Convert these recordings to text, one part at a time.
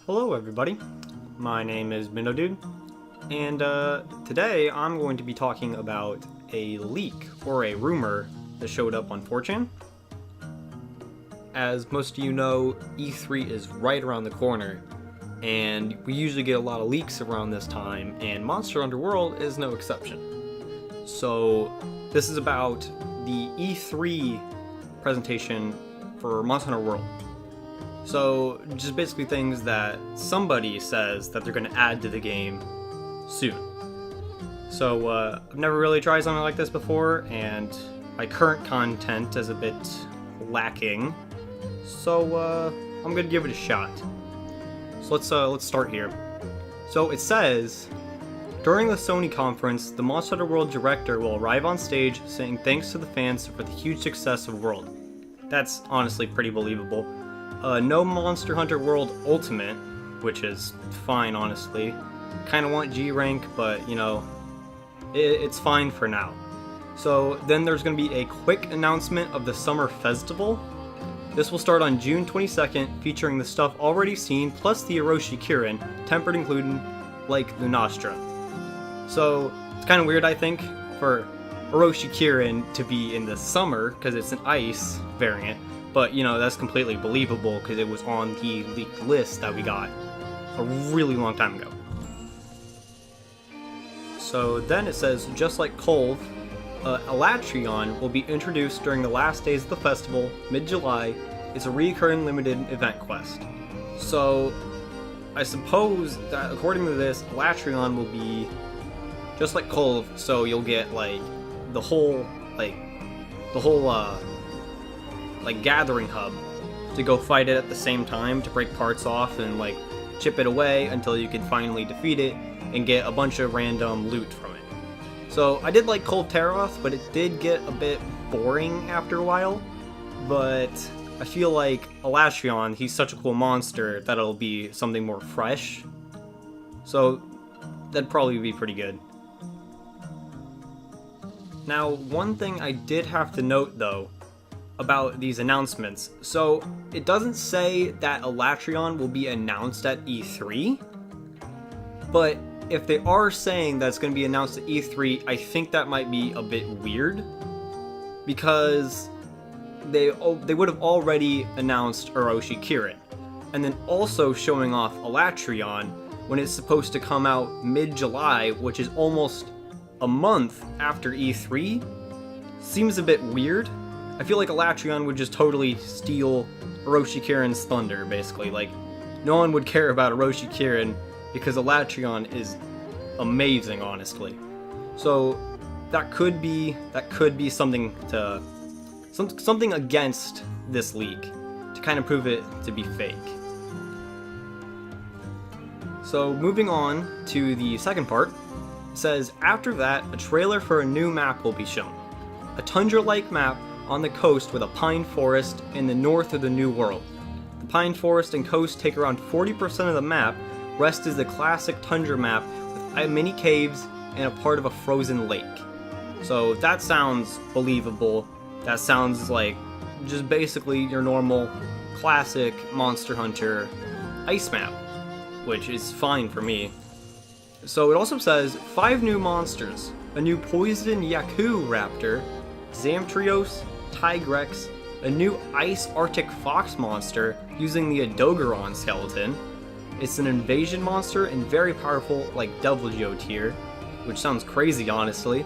Hello everybody, my name is Minodude, and today I'm going to be talking about a leak, or a rumor, that showed up on 4chan. As most of you know, E3 is right around the corner, and we usually get a lot of leaks around this time, and Monster Hunter World is no exception. So this is about the E3 presentation for Monster Hunter World. So, just basically things that somebody says that they're going to add to the game soon. So, I've never really tried something like this before, and my current content is a bit lacking. So, I'm going to give it a shot. So let's start here. So it says, during the Sony conference, the Monster Hunter World director will arrive on stage saying thanks to the fans for the huge success of World. That's honestly pretty believable. No Monster Hunter World Ultimate, which is fine, honestly. Kinda want G rank, but you know, it's fine for now. So then there's gonna be a quick announcement of the Summer Festival. This will start on June 22nd, featuring the stuff already seen, plus the Orochi Kirin, tempered including like Lunastra. So it's kinda weird, I think, for Orochi Kirin to be in the summer, because it's an ice variant. But, you know, that's completely believable because it was on the leaked list that we got a really long time ago. So then it says, just like Kolv, Alatreon will be introduced during the last days of the festival, mid-July. It's a recurring limited event quest. So, I suppose that according to this, Alatreon will be just like Kolv, so you'll get, like, the whole gathering hub to go fight it at the same time to break parts off and like chip it away until you can finally defeat it and get a bunch of random loot from it. So I did like Kolv Taroth, but it did get a bit boring after a while. But I feel like Alatreon, he's such a cool monster that it'll be something more fresh. So that'd probably be pretty good. Now, one thing I did have to note though about these announcements. So, it doesn't say that Alatreon will be announced at E3, but if they are saying that it's going to be announced at E3, I think that might be a bit weird, because they would have already announced Orochi Kirin, and then also showing off Alatreon when it's supposed to come out mid-July, which is almost a month after E3, seems a bit weird. I feel like Alatreon would just totally steal Orochi Kirin's thunder, basically. Like, no one would care about Orochi Kirin because Alatreon is amazing, honestly. So that could be something to something against this leak to kind of prove it to be fake. So moving on to the second part, it says after that a trailer for a new map will be shown, a tundra-like map on the coast with a pine forest in the north of the New World. The pine forest and coast take around 40% of the map. Rest is the classic tundra map with many caves and a part of a frozen lake. So that sounds believable. That sounds like just basically your normal classic Monster Hunter ice map, which is fine for me. So it also says 5 new monsters, a new poison Yaku raptor, Zamtrios, Tigrex, a new ice Arctic fox monster using the Adogaron skeleton. It's an invasion monster and very powerful like Deviljho tier, which sounds crazy honestly.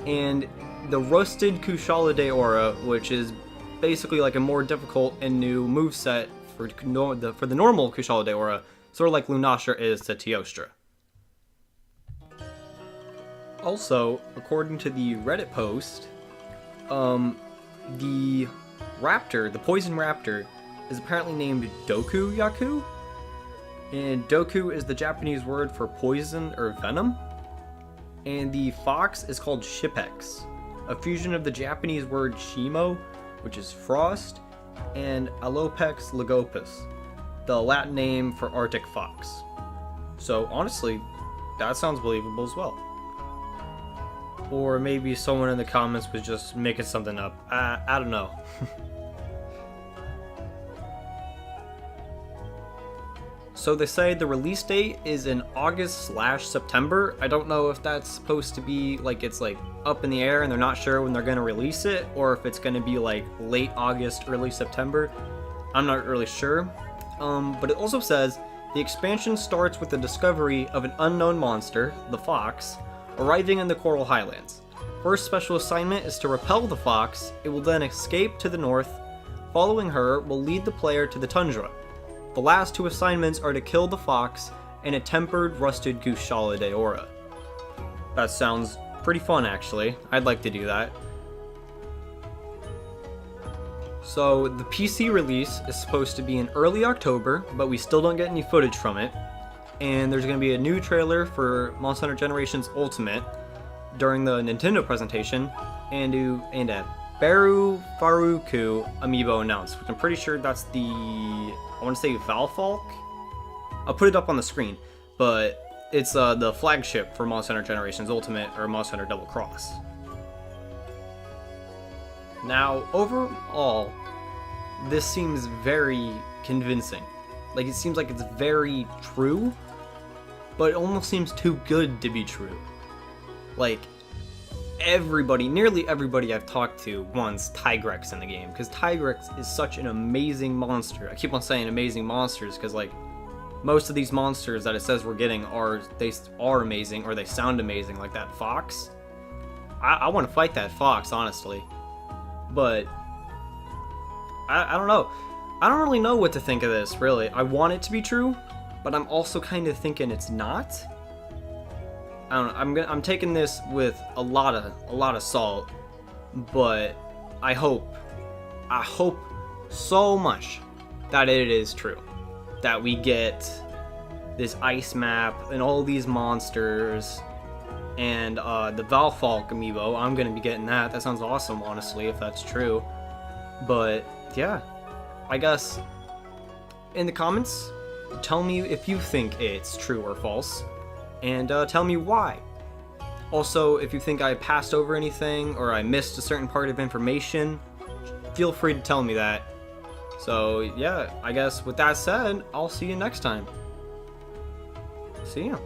And the Rusted Kushala Aura, which is basically like a more difficult and new moveset for the normal Kushala Aura, sort of like Lunastra is to Teostra. Also, according to the Reddit post, the raptor, the poison raptor, is apparently named Doku Yaku, and Doku is the Japanese word for poison or venom, and the fox is called Shipex, a fusion of the Japanese word Shimo, which is frost, and Alopex lagopus, the Latin name for Arctic fox. So honestly, that sounds believable as well. Or maybe someone in the comments was just making something up. I don't know. So they say the release date is in August/September. I don't know if that's supposed to be like it's like up in the air and they're not sure when they're going to release it, or if it's going to be like late August, early September. I'm not really sure. But it also says the expansion starts with the discovery of an unknown monster, the Fox, arriving in the Coral Highlands. First special assignment is to repel the Fox. It will then escape to the north. Following her will lead the player to the tundra. The last 2 assignments are to kill the Fox and a tempered rusted goose Shala Deora. That sounds pretty fun, actually. I'd like to do that. So the PC release is supposed to be in early October, but we still don't get any footage from it. And there's going to be a new trailer for Monster Hunter Generations Ultimate during the Nintendo presentation, and a Baru Faruku amiibo announced, which I'm pretty sure that's the, I want to say Valfalk? I'll put it up on the screen, but it's the flagship for Monster Hunter Generations Ultimate, or Monster Hunter Double Cross. Now, overall, this seems very convincing. Like, it seems like it's very true, but it almost seems too good to be true. Like, nearly everybody I've talked to wants Tigrex in the game, because Tigrex is such an amazing monster. I keep on saying amazing monsters, because, like, most of these monsters that it says we're getting are amazing, or they sound amazing, like that Fox. I want to fight that Fox, honestly. But, I don't know. I don't really know what to think of this, really. I want it to be true, but I'm also kind of thinking it's not. I don't know. I'm taking this with a lot of salt, but I hope so much that it is true, that we get this ice map and all these monsters, and the Valfalk amiibo. I'm gonna be getting that. That sounds awesome, honestly, if that's true. But yeah, I guess in the comments, tell me if you think it's true or false. And tell me why. Also, if you think I passed over anything or I missed a certain part of information, feel free to tell me that. So yeah, I guess with that said, I'll see you next time. See ya.